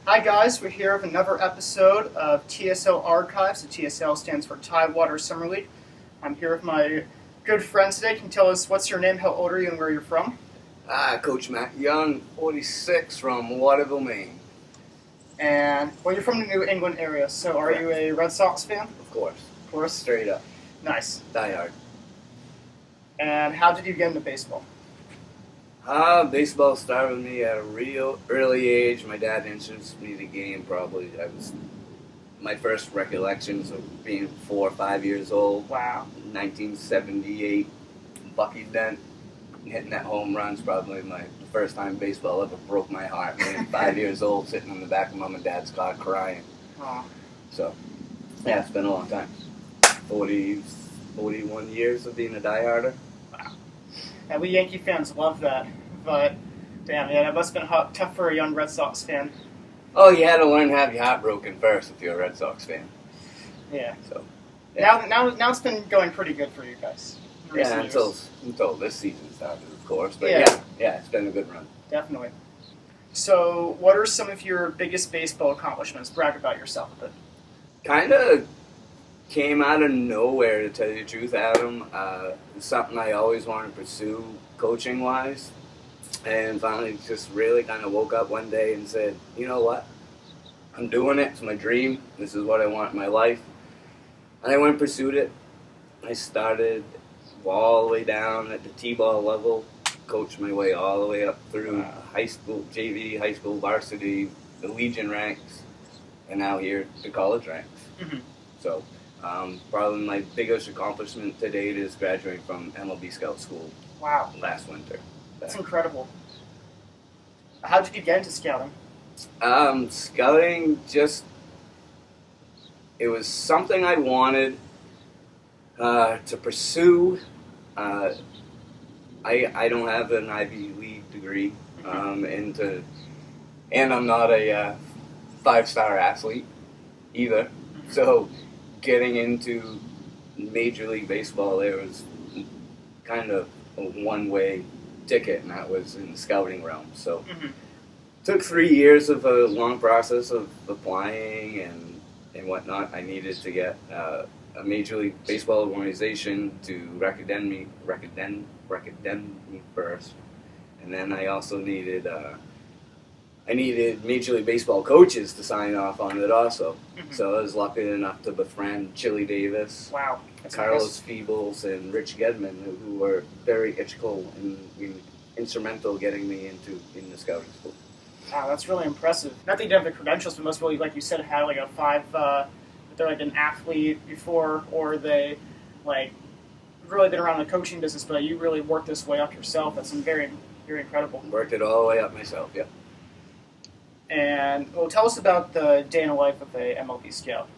Hi guys, we're here with another episode of TSL Archives. The TSL stands for Tidewater Summer League. I'm here with my good friend today. Can you tell us what's your name, how old are you, and where you're from? Coach Matt Young, 46 from Waterville, Maine. And, well, you're from the New England area, so are you a Red Sox fan? Of course. Of course. Straight up. Nice. Die hard. And how did you get into baseball? Baseball started with me at a real early age. My dad introduced me to the game probably. My first recollections of being 4 or 5 years old. Wow. 1978, Bucky Dent hitting that home run's probably the first time baseball ever broke my heart. Man, 5 years old, sitting in the back of Mom and Dad's car crying. Aw. So, yeah, it's been a long time. 41 years of being a dieharder. Wow. And we Yankee fans love that, but damn, yeah, that must have been tough for a young Red Sox fan. Oh, you had to learn to have your heart broken first if you're a Red Sox fan. Yeah. So, yeah. Now it's been going pretty good for you guys. Yeah, until this season started, of course. But yeah, it's been a good run. Definitely. So, what are some of your biggest baseball accomplishments? Brag about yourself a bit. Kind of came out of nowhere, to tell you the truth, Adam. It's something I always wanted to pursue coaching-wise. And finally just really kind of woke up one day and said, you know what? I'm doing it. It's my dream. This is what I want in my life. And I went and pursued it. I started all the way down at the T-ball level, coached my way all the way up through high school, JV, high school, varsity, the Legion ranks, and now here the college ranks. Mm-hmm. So probably my biggest accomplishment to date is graduating from MLB Scout School. Wow. Last winter. That's incredible. How did you get into scouting? Scouting it was something I wanted to pursue. I don't have an Ivy League degree, and I'm not a 5-star athlete either. So getting into Major League Baseball, there was kind of a one-way ticket, and that was in the scouting realm. So took 3 years of a long process of applying and whatnot. I needed to get a Major League Baseball organization to recommend me first, and then I also needed Major League Baseball coaches to sign off on it also. So I was lucky enough to befriend Chili Davis, wow, Carlos Feebles, and Rich Gedman, who were very integral and instrumental getting me into the scouting school. Wow, that's really impressive. Not that you have the credentials, but most people, like you said, had like a 5. They're like an athlete before, or they like really been around the coaching business, but you really worked this way up yourself. That's very, very incredible. Worked it all the way up myself, yeah. And well, tell us about the day in the life of a MLB scout.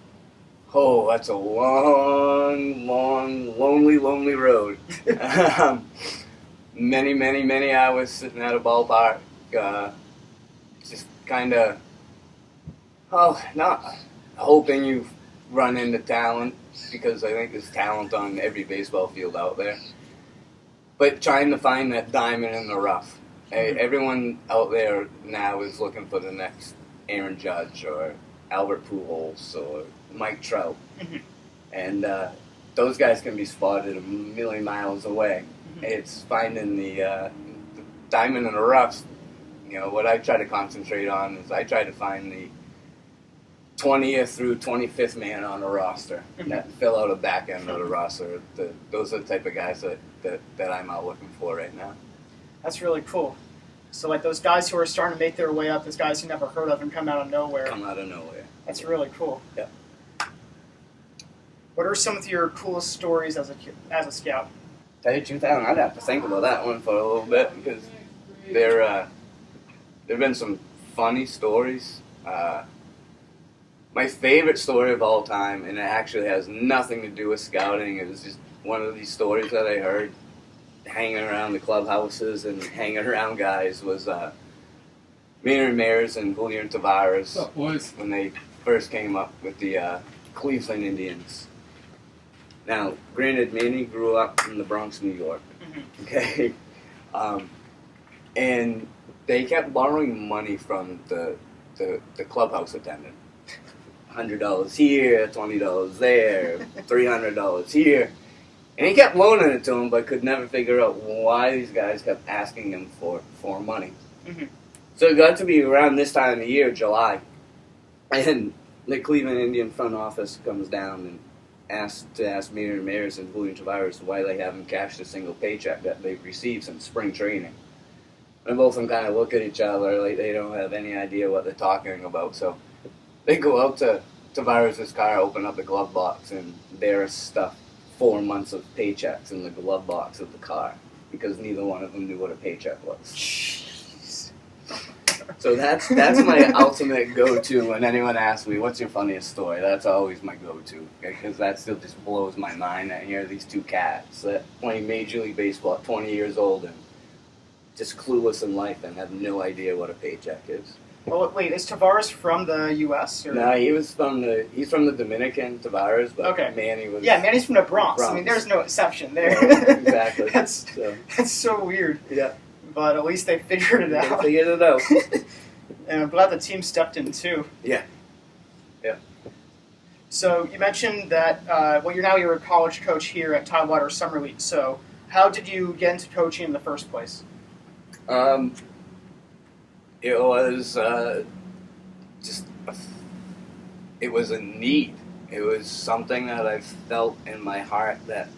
Oh, that's a long, lonely road. Many hours sitting at a ballpark, just kind of, not hoping you run into talent, because I think there's talent on every baseball field out there, but trying to find that diamond in the rough. Everyone out there now is looking for the next Aaron Judge or Albert Pujols or Mike Trout. And those guys can be spotted a million miles away. It's finding the diamond in the rough. You know, what I try to concentrate on is I try to find the 20th through 25th man on a roster that fill out a back end of the roster. Those are the type of guys that I'm out looking for right now. That's really cool. So like those guys who are starting to make their way up, those guys you never heard of and come out of nowhere. That's really cool. Yeah. What are some of your coolest stories as a scout? Tell you the truth, Alan, I'd have to think about that one for a little bit, because there've been some funny stories. My favorite story of all time, and it actually has nothing to do with scouting, it was just one of these stories that I heard hanging around the clubhouses and hanging around guys, was Manny Ramirez and Julian Tavares. What's up, boys? When they first came up with the Cleveland Indians. Now, granted, Manny grew up in the Bronx, New York. Okay? And they kept borrowing money from the the clubhouse attendant. $100 here, $20 there, $300 here. And he kept loaning it to him, but could never figure out why these guys kept asking him for money. Mm-hmm. So it got to be around this time of year, July, and the Cleveland Indian front office comes down and asked me and Ramirez and Julian Tavares why they haven't cashed a single paycheck that they've received since spring training. And both of them kind of look at each other like they don't have any idea what they're talking about. So they go out to Tavares' car, open up the glove box, and there's stuff 4 months of paychecks in the glove box of the car because neither one of them knew what a paycheck was. Jeez. So that's my ultimate go-to when anyone asks me, what's your funniest story? That's always my go-to because that still just blows my mind. I hear these two cats that play Major League Baseball at 20 years old and just clueless in life and have no idea what a paycheck is. Well, wait, is Tavares from the U.S.? Or? No, he's from the Dominican, Tavares, but okay. Manny was... Yeah, Manny's from the Bronx. I mean, there's no exception there. Yeah, exactly. That's so weird. Yeah. But at least they figured it out. They figured it out. And I'm glad the team stepped in, too. Yeah. Yeah. So you mentioned that, you're a college coach here at Tidewater Summer League. So how did you get into coaching in the first place? It was it was a need. It was something that I felt in my heart that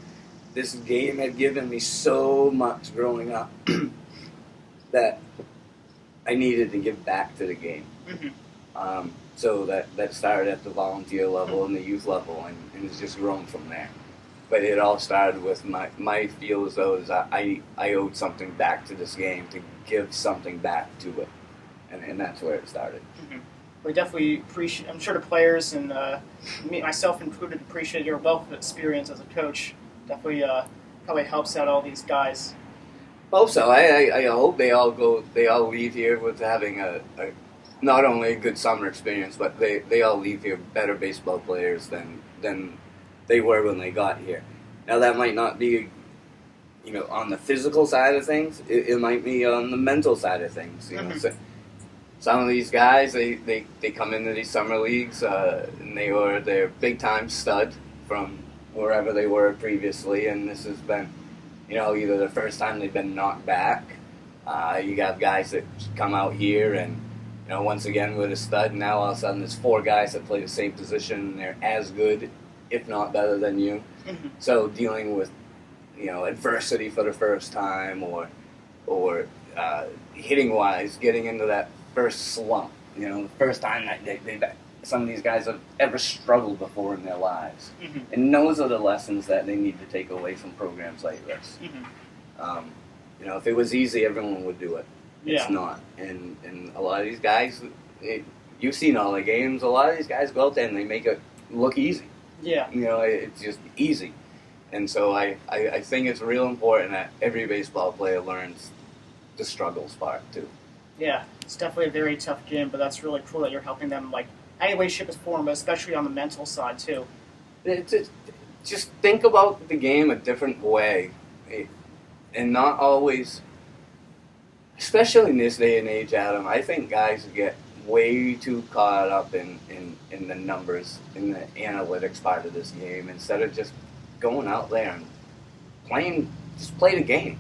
this game had given me so much growing up that I needed to give back to the game. Mm-hmm. So that started at the volunteer level and the youth level, and it's just grown from there. But it all started with my feel as though I owed something back to this game, to give something back to it. And that's where it started. Mm-hmm. We definitely appreciate, I'm sure the players and me, myself included, appreciate your wealth of experience as a coach. Definitely probably helps out all these guys. Hope so. I hope they all leave here with having a not only a good summer experience, but they all leave here better baseball players than they were when they got here. Now that might not be, on the physical side of things. It might be on the mental side of things. Mm-hmm. So some of these guys, they come into these summer leagues and they're big time stud from wherever they were previously, and this has been, either the first time they've been knocked back. You got guys that come out here and, once again with a stud. Now all of a sudden there's 4 guys that play the same position and they're as good, if not better than you. Mm-hmm. So dealing with, adversity for the first time or hitting wise, getting into that first slump, the first time that some of these guys have ever struggled before in their lives. Mm-hmm. And those are the lessons that they need to take away from programs like this. Mm-hmm. If it was easy, everyone would do it. Yeah. It's not. And a lot of these guys, you've seen all the games, a lot of these guys go out there and they make it look easy. Yeah. It's just easy. And so I think it's real important that every baseball player learns the struggles part too. Yeah, it's definitely a very tough game, but that's really cool that you're helping them, any way, shape, or form, but especially on the mental side, too. Just think about the game a different way, and not always, especially in this day and age, Adam, I think guys get way too caught up in the numbers, in the analytics part of this game, instead of just going out there and play the game.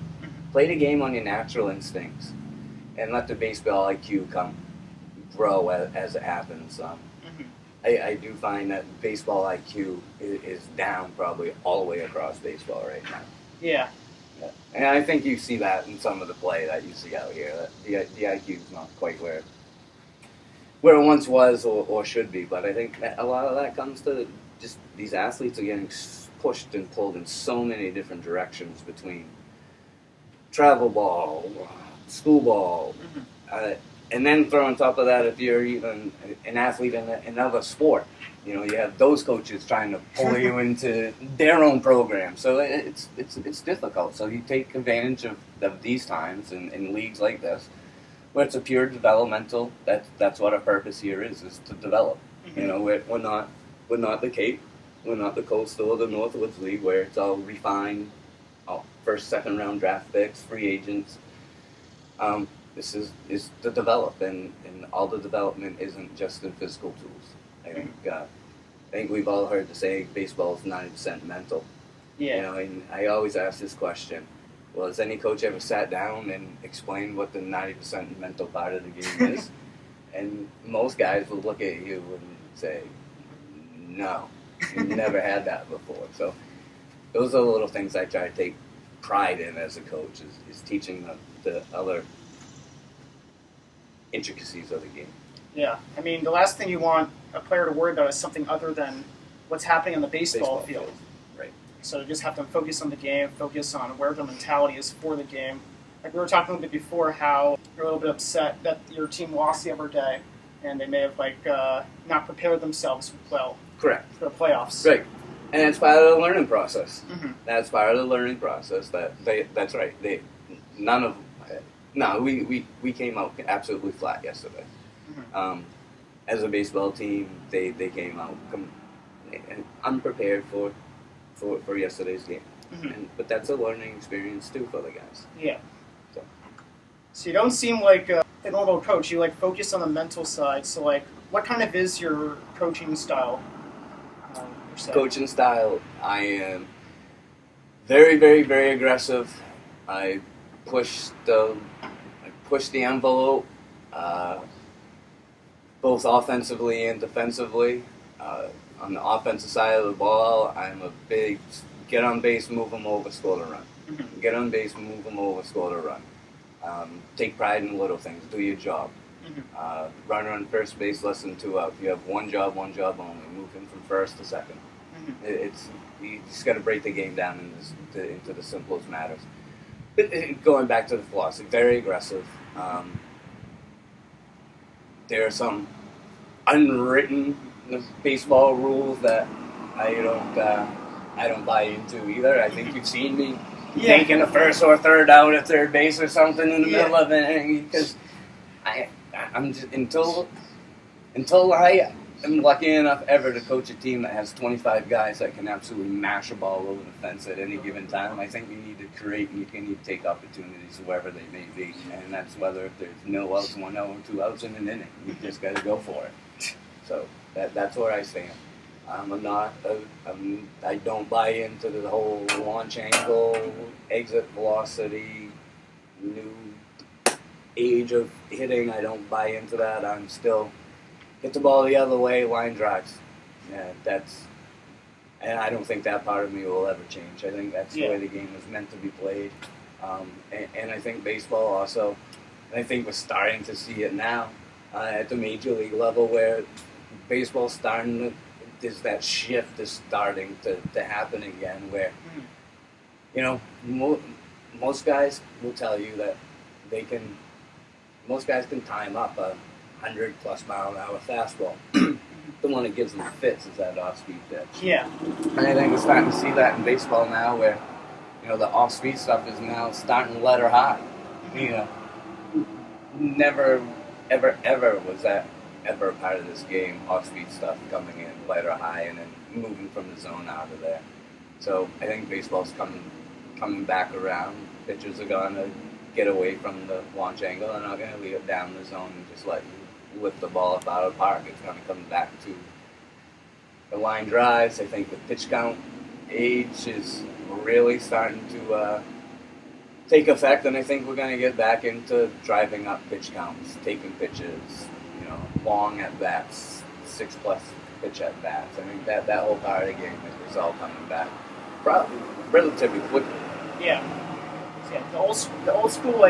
Play the game on your natural instincts. And let the baseball IQ grow as it happens. Mm-hmm. I do find that baseball IQ is down probably all the way across baseball right now. Yeah. And I think you see that in some of the play that you see out here. That the IQ is not quite where it once was or should be. But I think that a lot of that comes to just these athletes are getting pushed and pulled in so many different directions between travel ball, school ball, mm-hmm. And then throw on top of that, if you're even an athlete in another sport, you have those coaches trying to pull you into their own program. So it's difficult. So you take advantage of these times in leagues like this, where it's a pure developmental. That's what our purpose here is to develop. Mm-hmm. We're not the Cape, we're not the Coastal or the Northwoods League where it's all refined, first, second round draft picks, free agents. this is to develop, and all the development isn't just in physical tools. I think we've all heard the saying, baseball is 90% mental. Yeah. You know, and I always ask this question: well, has any coach ever sat down and explained what the 90% mental part of the game is? And most guys will look at you and say, no, you've never had that before. So those are the little things I try to take pride in as a coach, is teaching the other intricacies of the game. Yeah. I mean, the last thing you want a player to worry about is something other than what's happening on the baseball field. Right. So you just have to focus on the game, focus on where the mentality is for the game. Like we were talking a little bit before, how you're a little bit upset that your team lost the other day, and they may have not prepared themselves well. Correct. For the playoffs. Right. And it's part of the learning process. Mm-hmm. That's part of the learning process. That's right. We came out absolutely flat yesterday. Mm-hmm. As a baseball team, they came out unprepared for yesterday's game. Mm-hmm. But that's a learning experience too for the guys. Yeah. So you don't seem like a normal coach. You focus on the mental side. So what kind of is your coaching style? Coaching style, I am very, very, very aggressive. I push the envelope, both offensively and defensively. On the offensive side of the ball, I'm a big get on base, move them over, score the run. Mm-hmm. Get on base, move them over, score the run. Take pride in the little things. Do your job. Mm-hmm. Runner on first base, less than 2 out. You have one job only. Move him from first to second. Mm-hmm. You just got to break the game down into the simplest matters. But going back to the philosophy, very aggressive. There are some unwritten baseball rules that I don't buy into either. I think you've seen me taking a first or third out at third base or something in the middle of an inning, because I'm just, until I am lucky enough ever to coach a team that has 25 guys that can absolutely mash a ball over the fence at any given time. I think you need to create and you need to take opportunities wherever they may be, and that's whether if there's no outs, 1 out, or 2 outs in an inning. You just got to go for it. So that's where I stand. I don't buy into the whole launch angle, exit velocity, new age of hitting. I don't buy into that. I'm still hit the ball the other way, line drives. Yeah, and I don't think that part of me will ever change. I think that's the way the game is meant to be played. And I think baseball also, and I think we're starting to see it now at the major league level, where baseball's starting to, there's that shift is starting to happen again, where, most guys will tell you that most guys can time up a 100+ mile an hour fastball. The one that gives them fits is that off-speed pitch. Yeah. And I think we're starting to see that in baseball now, where, the off-speed stuff is now starting to let her high. Never, ever, ever was that ever a part of this game, off-speed stuff coming in, let her high, and then moving from the zone out of there. So I think baseball's coming back around. Pitchers are going to get away from the launch angle. They're not going to leave it down the zone and just let you lift the ball up out of the park. It's going to come back to the line drives. I think the pitch count age is really starting to take effect, and I think we're going to get back into driving up pitch counts, taking pitches, long at bats, 6+ pitch at bats. I mean that whole part of the game is all coming back, probably relatively quickly. Yeah. The old school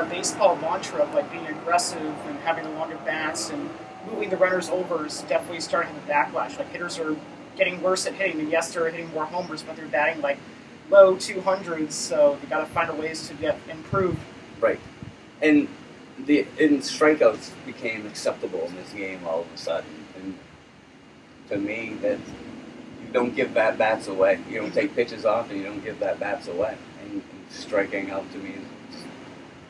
baseball mantra of being aggressive and having the longer bats and moving the runners over is definitely starting to backlash. Hitters are getting worse at hitting, and yes, they're hitting more homers, but they're batting low 200s, so they got to find ways to get improved. Right, and strikeouts became acceptable in this game all of a sudden, and to me, that you don't give bats away. You don't take pitches off, and you don't give bats away. And striking out to me is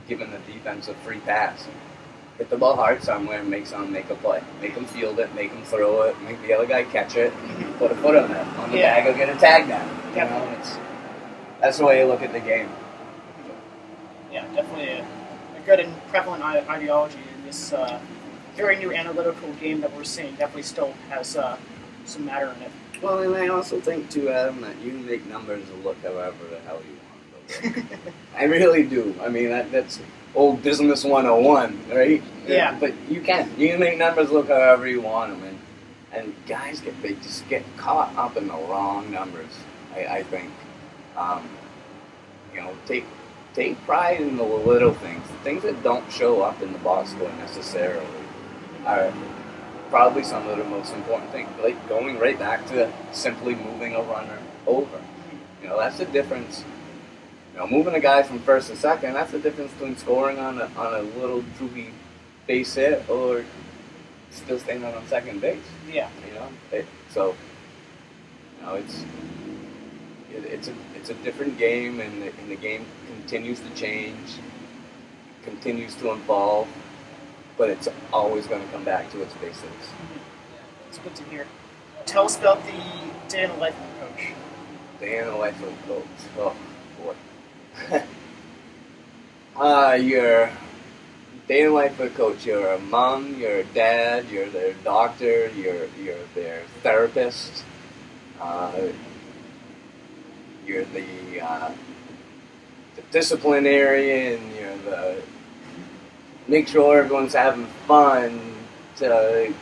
giving the defense a free pass. Hit the ball hard somewhere and make a play. Make them field it, make them throw it, make the other guy catch it, put a foot on it. On the bag, or get a tag down. That's the way you look at the game. Yeah, definitely a good and prevalent ideology in this very new analytical game that we're seeing. Definitely still has some matter in it. Well, and I also think too, Adam, that you can make numbers look however the hell you want them to look. I really do. I mean, that's old business 101, right? Yeah. But you can make numbers look however you want them, and guys just get caught up in the wrong numbers. I think, take pride in the little things. The things that don't show up in the box score necessarily are probably some of the most important things. Like going right back to simply moving a runner over. That's the difference. Moving a guy from first to second, that's the difference between scoring on a little droopy base hit or still staying on second base. Yeah. It's a different game, and the game continues to change, continues to evolve, but it's always going to come back to its basics. It's good to hear. Tell us about the day in the life of a coach. Day in the life of a coach. Oh boy. You're day in the life of a coach. You're a mom, you're a dad, you're their doctor, you're their therapist. You're the disciplinarian. You're the make sure everyone's having fun. To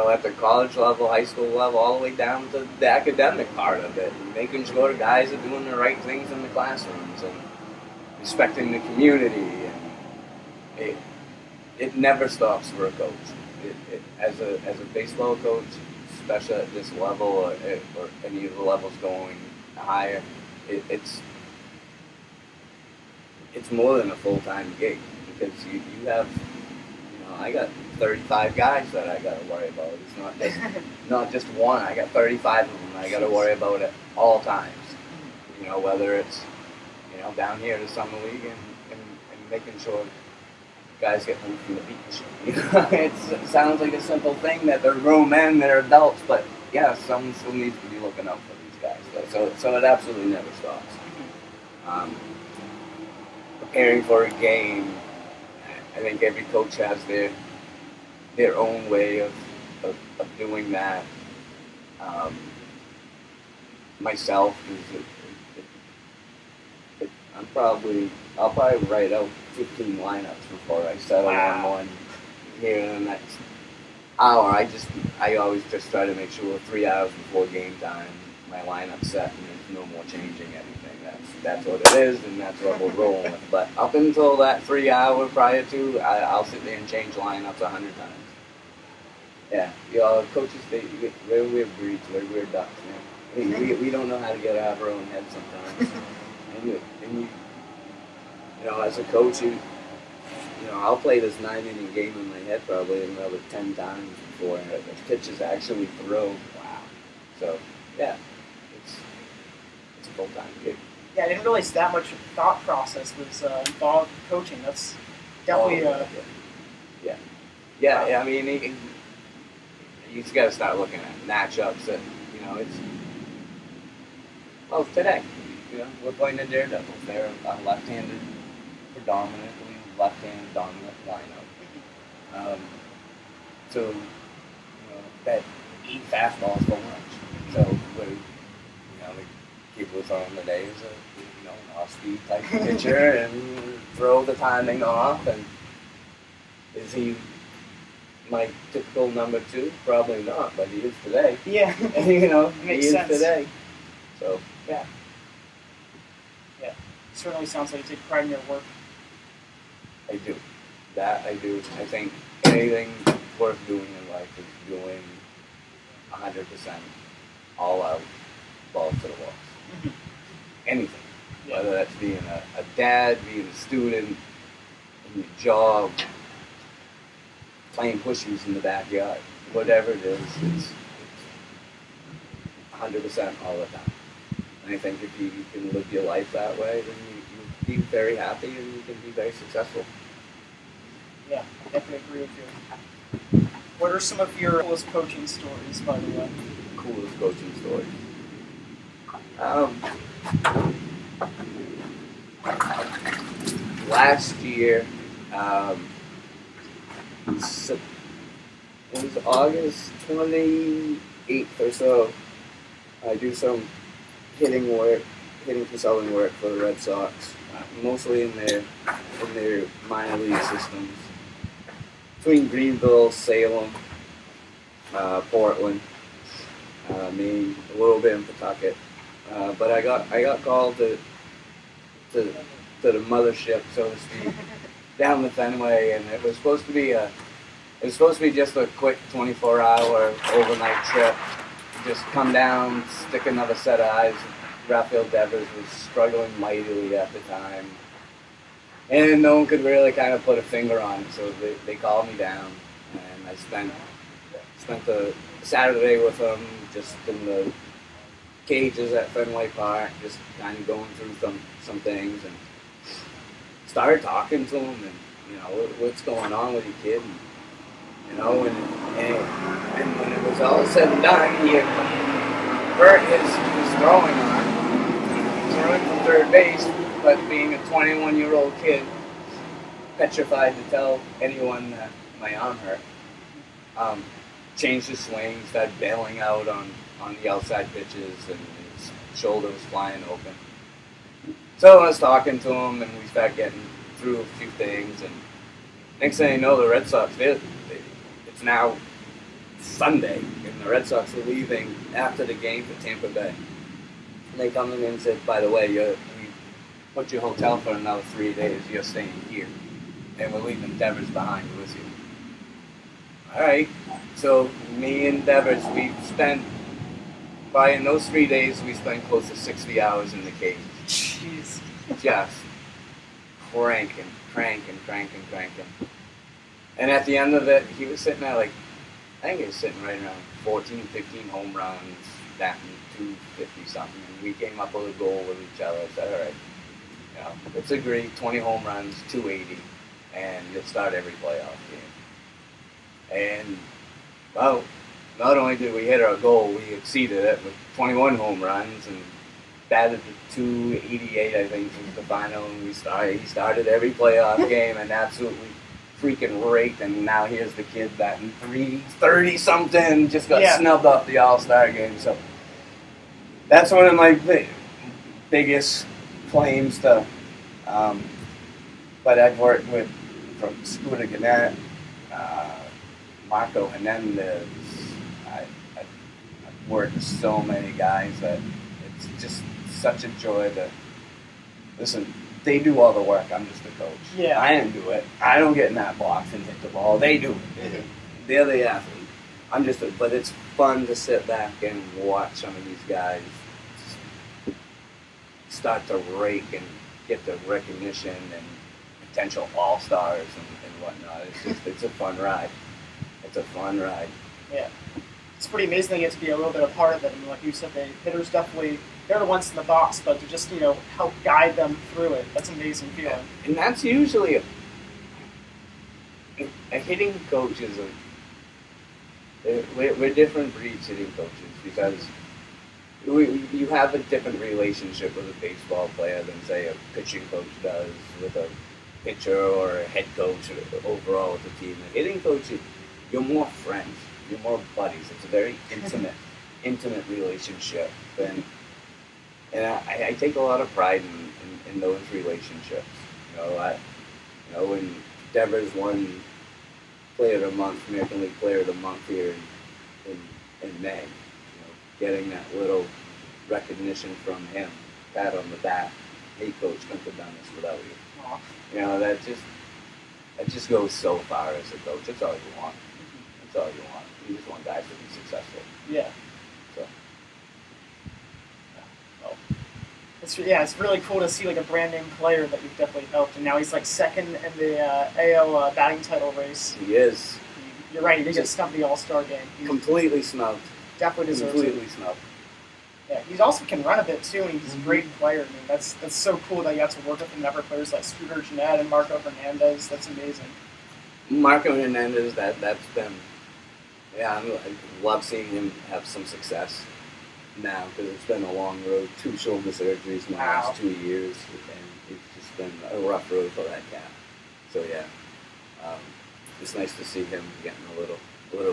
at the college level, high school level, all the way down to the academic part of it, and making sure the guys are doing the right things in the classrooms and respecting the community. And it never stops for a coach. As a baseball coach, especially at this level or any of the levels going higher, it's more than a full-time gig, because you have, I got 35 guys that I got to worry about. It's not just one. I got 35 of them I got to worry about at all times. Whether it's down here in the Summer League and making sure guys get home from the beach. It sounds like a simple thing that they're grown men, they're adults, but yeah, someone still needs to be looking out for these guys. So it absolutely never stops. Preparing for a game, I think every coach has their own way of doing that. Myself, I'll probably write out 15 lineups before I settle on one here in the next hour. I always just try to make sure 3 hours before game time my lineup's set and there's no more changing anything. That's what it is, and that's what we're rolling with. But up until that 3 hour prior to, I'll sit there and change lineups 100 times. Yeah, coaches, we're weird breeds, we're weird ducks, man. We don't know how to get out of our own head sometimes. and you as a coach, I'll play this 9-inning game in my head probably another 10 times before the pitch is actually thrown. Wow. So, yeah, it's a full-time gig. Yeah, I didn't realize that much thought process was involved in coaching. That's definitely Yeah, I mean, you just got to start looking at matchups that, today, we're playing the Daredevils. They're a left-handed, predominantly left-handed dominant lineup. So, that 8 fastballs for lunch. So, the people who throw him today is an off-speed type of pitcher and throw the timing off. And is he my typical number 2? Probably not, but he is today. Yeah. He is sense. today. So, yeah. Yeah. It certainly sounds like you take pride in your work. I do. That I do. I think anything worth doing in life is doing 100% all out, balls to the walls. Mm-hmm. Anything. Yeah. Whether that's being a dad, being a student, in your job, playing pushies in the backyard, whatever it is, it's 100% all the time. And I think if you can live your life that way, then you'll be very happy and you can be very successful. Yeah, I definitely agree with you. What are some of your coolest coaching stories, by the way? Coolest coaching story. Last year, So it was August 28th or so. I do some hitting consulting work for the Red Sox, mostly in their minor league systems. Between Greenville, Salem, Portland, Maine, a little bit in Pawtucket. But I got called to the mothership, so to speak, down the Fenway, and it was supposed to be just a quick 24-hour overnight trip. Just come down, stick another set of eyes. Rafael Devers was struggling mightily at the time, and no one could really kind of put a finger on it. So they called me down, and I spent the Saturday with them, just in the cages at Fenway Park, just kind of going through some things, and started talking to him, and what's going on with your kid, and when it was all said and done, he had hurt his throwing arm. Throwing from third base, but being a 21-year-old kid, petrified to tell anyone that my arm hurt. Changed his swing, started bailing out on the outside pitches, and his shoulder was flying open. So I was talking to him, and we started getting through a few things, and next thing you know, the Red Sox it's now Sunday, and the Red Sox are leaving after the game for Tampa Bay. And they come in and said, by the way, we put your hotel for another 3 days, you're staying here, and we're leaving Devers behind with you. All right, so me and Devers, in those 3 days, we spent close to 60 hours in the cage. Jeez. Just cranking. And at the end of it, he was sitting at I think he was sitting right around 14, 15 home runs, batting 250 something. And we came up with a goal with each other. I said, all right, let's agree, 20 home runs, 280, and you'll start every playoff game. And, well, not only did we hit our goal, we exceeded it with 21 home runs and batted to 288, I think, was the final. And he started every playoff game and absolutely freaking raked. And now here's the kid batting 330-something, just got snubbed off the All-Star game. So that's one of my biggest claims to. But I've worked with from Scooter Gennett, Marco Hernandez. I've worked with so many guys that it's just such a joy to listen. They do all the work. I'm just the coach. Yeah. I didn't do it. I don't get in that box and hit the ball. They do it. Mm-hmm. They're the athlete. But it's fun to sit back and watch some of these guys start to rake and get the recognition and potential all-stars and whatnot. It's a fun ride. It's a fun ride. Yeah. It's pretty amazing they get to be a little bit a part of it. I mean, like you said, the hitters definitely, they're the ones in the box, but to just, help guide them through it, that's an amazing feeling. Yeah. And that's usually a hitting coach is we're different breeds hitting coaches because you have a different relationship with a baseball player than, say, a pitching coach does with a pitcher or a head coach overall with the team. A hitting coach, you're more friends. You're more buddies. It's a very intimate relationship. And I take a lot of pride in those relationships. When Devers won Player of the Month, American League Player of the Month here in May, getting that little recognition from him, pat on the back. Hey, coach, couldn't have done this without you. Aww. That just goes so far as a coach. That's all you want. That's all you want. You just want guys to be successful. Yeah. So. Well, it's really cool to see a brand name player that you've definitely helped, and now he's second in the AL batting title race. He is. You're right. He did get snubbed the All-Star game. Completely snubbed. Definitely deserves Completely it. snubbed. Yeah, he also can run a bit too, and he's a great player. I mean, that's so cool that you got to work with him. Never players like Scooter Gennett and Marco Hernandez. That's amazing. Marco Hernandez, that's been. Yeah, I love seeing him have some success now because it's been a long road. 2 shoulder surgeries in the last 2 years, and it's just been a rough road for that cat. So yeah, It's nice to see him getting a little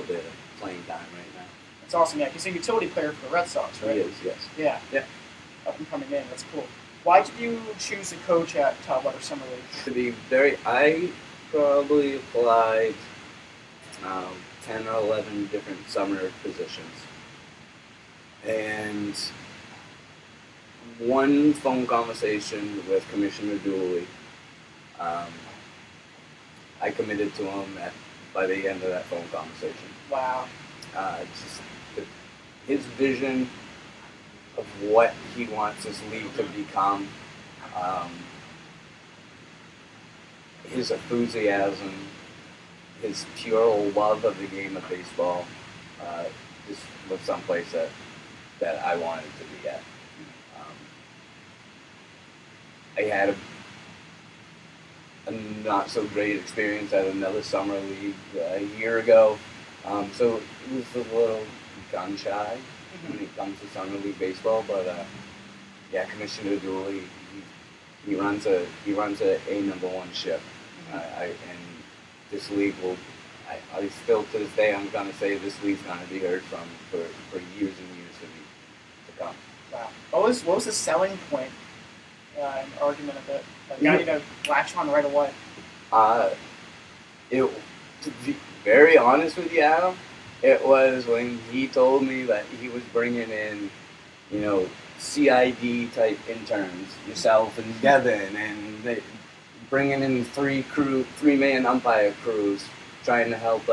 bit of playing time right now. That's awesome. Yeah, he's a utility player for the Red Sox, right? He is, yes. Yeah. Up and coming in. That's cool. Why did you choose to coach at Tidewater Summer League? I probably applied 10 or 11 different summer positions. And one phone conversation with Commissioner Dooley, I committed to him by the end of that phone conversation. Wow. His vision of what he wants this league to become, his enthusiasm, his pure love of the game of baseball, just was someplace that I wanted to be at. I had a not so great experience at another summer league a year ago, so it was a little gun shy when it comes to summer league baseball. But Commissioner Dooley, he runs a number one ship, and this league will. I still to this day I'm gonna say this league's gonna be heard from for years and years to come. Wow. What was the selling point? An argument of it. That got you to latch on right away. To be very honest with you, Adam, it was when he told me that he was bringing in, CID type interns, yourself and Devin, and bringing in three-man umpire crews, trying to help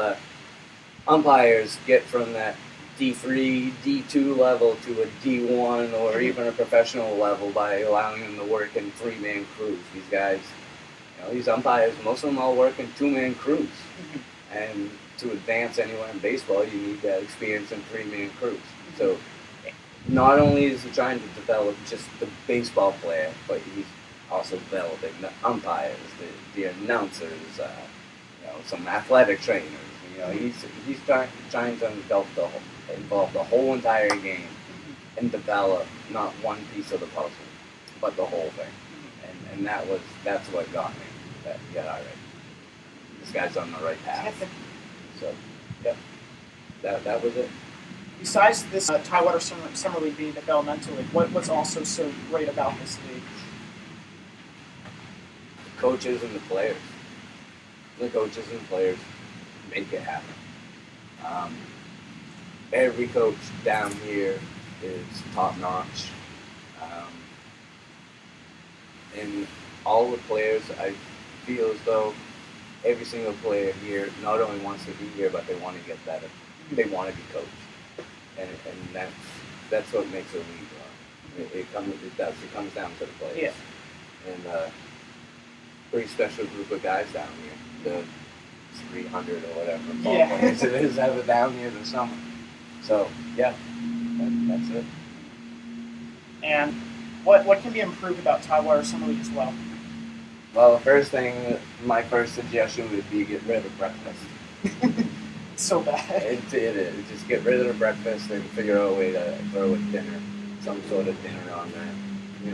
umpires get from that D3, D2 level to a D1 or even a professional level by allowing them to work in three-man crews. These guys, these umpires, most of them all work in two-man crews. And to advance anywhere in baseball, you need that experience in three-man crews. So not only is he trying to develop just the baseball player, but he's also developing the umpires, the announcers, some athletic trainers. He's trying to involve the whole entire game and develop not one piece of the puzzle, but the whole thing. And that's what got me. All right, this guy's on the right path. So, that was it. Besides this Tidewater Summer League being developmental league, what's also so great about this league? The coaches and the players. The coaches and players make it happen. Every coach down here is top notch. And all the players, I feel as though every single player here not only wants to be here, but they want to get better. They want to be coached. And that's what makes a league run. It comes down to the players. Yeah. And pretty special group of guys down here. The 300 or whatever ball players it is ever down here this summer. So that's it. And what can be improved about Tidewater Summer League as well? Well, the first thing, my first suggestion would be get rid of breakfast. It's so bad. It is. Just get rid of the breakfast and figure out a way to throw a dinner, some sort of dinner on there.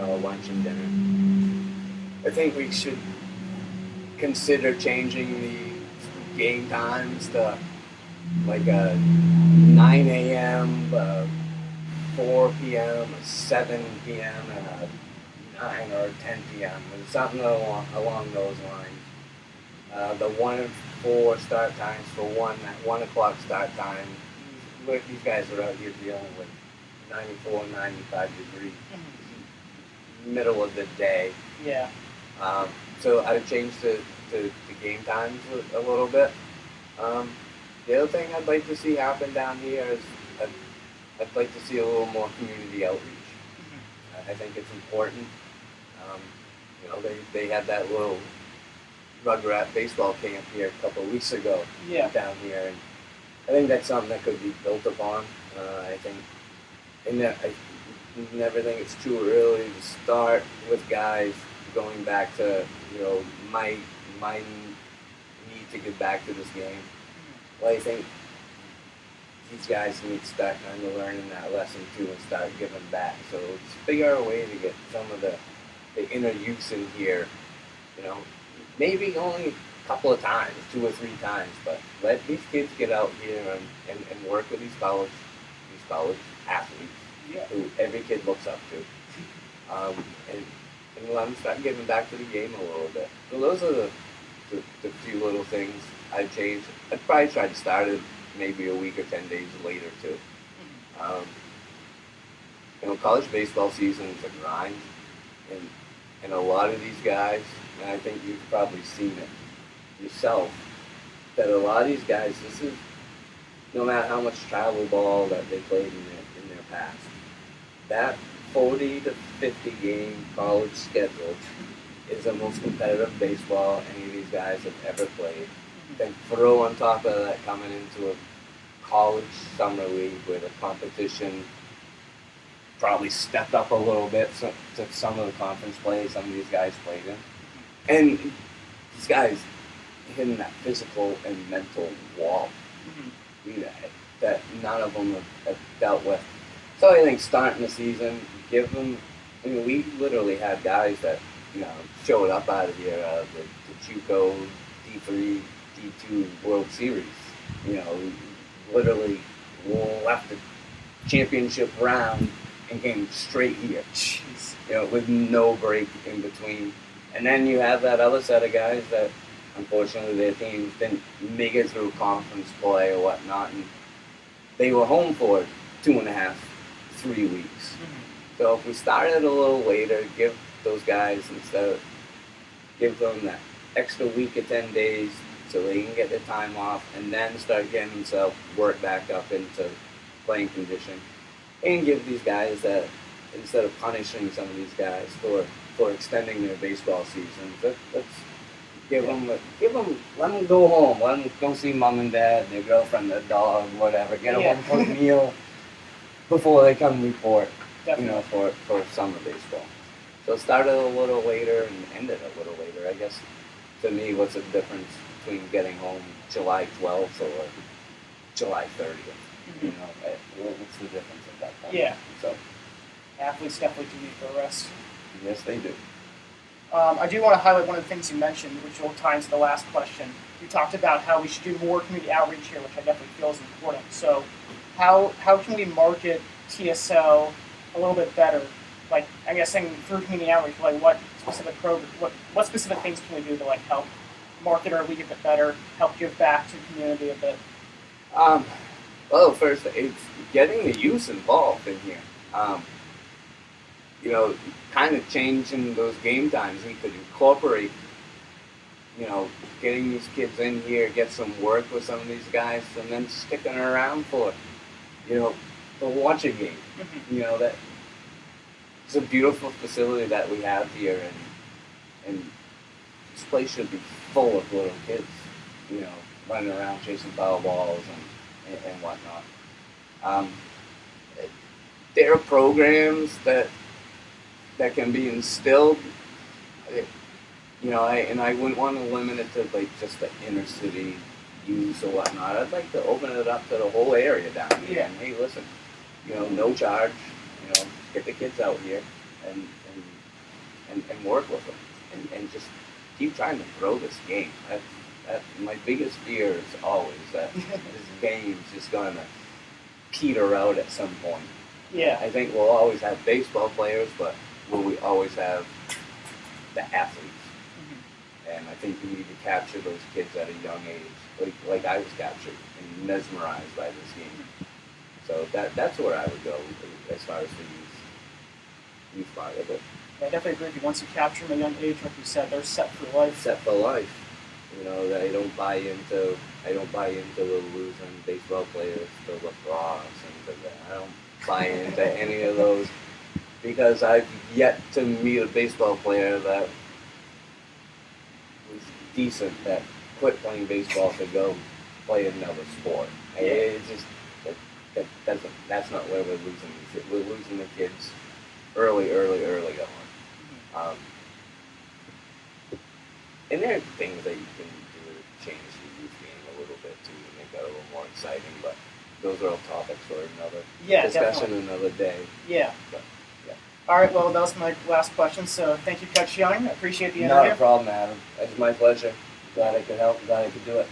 A lunch and dinner. I think we should consider changing the game times to like a 9 a.m., 4 p.m., a 7 p.m., and a 9 or 10 p.m. and something along those lines. The 1 and 4 start times for that 1 o'clock start time. These guys are out here dealing with 94, 95 degrees, middle of the day. Yeah. So I'd change the game times a little bit. The other thing I'd like to see happen down here is I'd like to see a little more community outreach. I think it's important. They had that little Rugrat baseball camp here a couple of weeks ago down here, and I think that's something that could be built upon. I never think it's too early to start with guys going back to my need to get back to this game. Well, I think these guys need to start kind of learning that lesson too and start giving back. So let's figure out a way to get some of the inner youth in here. Maybe only a couple of times, 2 or 3 times, but let these kids get out here and work with these college athletes who every kid looks up to, and let them start giving back to the game a little bit. So those are the few little things I'd change. I'd probably try to start it maybe a week or 10 days later too. College baseball season is a grind, and a lot of these guys, and I think you've probably seen it yourself, that a lot of these guys, this is no matter how much travel ball that they played in their past, that 40 to 50 game college schedule is the most competitive baseball any of these guys have ever played. Then throw on top of that coming into a college summer league where the competition probably stepped up a little bit to some of the conference play some of these guys played in. And these guys hitting that physical and mental wall that none of them have dealt with. So I think starting the season, give them, we literally had guys that, showed up out of here, the JUCO D3, D2 World Series, literally left the championship round and came straight here. Jeez. With no break in between. And then you have that other set of guys that, unfortunately, their teams didn't make it through conference play or whatnot, and they were home for 2.5, 3 weeks. So if we started a little later, give those guys give them that extra week or 10 days so they can get their time off, and then start getting themselves worked back up into playing condition, and give these guys that, instead of punishing some of these guys for extending their baseball seasons, let's let them go home, let them go see mom and dad, their girlfriend, their dog, whatever, get a home-cooked meal before they come report, for summer baseball. So start it a little later and end it a little later. I guess, to me, what's the difference between getting home July 12th or July 30th? What's the difference at that point? Yeah. So athletes definitely do need for rest. Yes, they do. I do want to highlight one of the things you mentioned, which will tie into the last question. You talked about how we should do more community outreach here, which I definitely feel is important. So how can we market TSL a little bit better? Like, I'm guessing through community outreach, like what specific things can we do to help market our league a bit better, help give back to the community a bit? Well, first, it's getting the youth involved in here. Kind of changing those game times. We could incorporate, getting these kids in here, get some work with some of these guys, and then sticking around for watch a game. That it's a beautiful facility that we have here, and this place should be full of little kids, running around chasing foul balls and whatnot. There are programs that can be instilled, I wouldn't want to limit it to just the inner city youth or whatnot. I'd like to open it up to the whole area down here. Yeah. And hey, listen, no charge, get the kids out here and work with them and just keep trying to grow this game. That's my biggest fear is always that this game's just going to peter out at some point. Yeah. I think we'll always have baseball players, but will we always have the athletes? And I think we need to capture those kids at a young age, like I was captured and mesmerized by this game. So that's where I would go as far as the youth part of it. I definitely agree with you. Once you capture them at a young age, like you said, they're set for life. Set for life. I don't buy into the losing baseball players to lacrosse and to that. I don't buy into any of those because I've yet to meet a baseball player that was decent that quit playing baseball to go play another sport. It's just that's not where we're losing these kids. We're losing the kids early on. And there are things that you can do to change the youth game a little bit to make it a little more exciting, but those are all topics for another discussion definitely. Another day. Yeah. But, All right, well, that was my last question, so thank you, Coach Young. I appreciate the interview. Not a problem, Adam. It's my pleasure. glad I could help. Glad I could do it.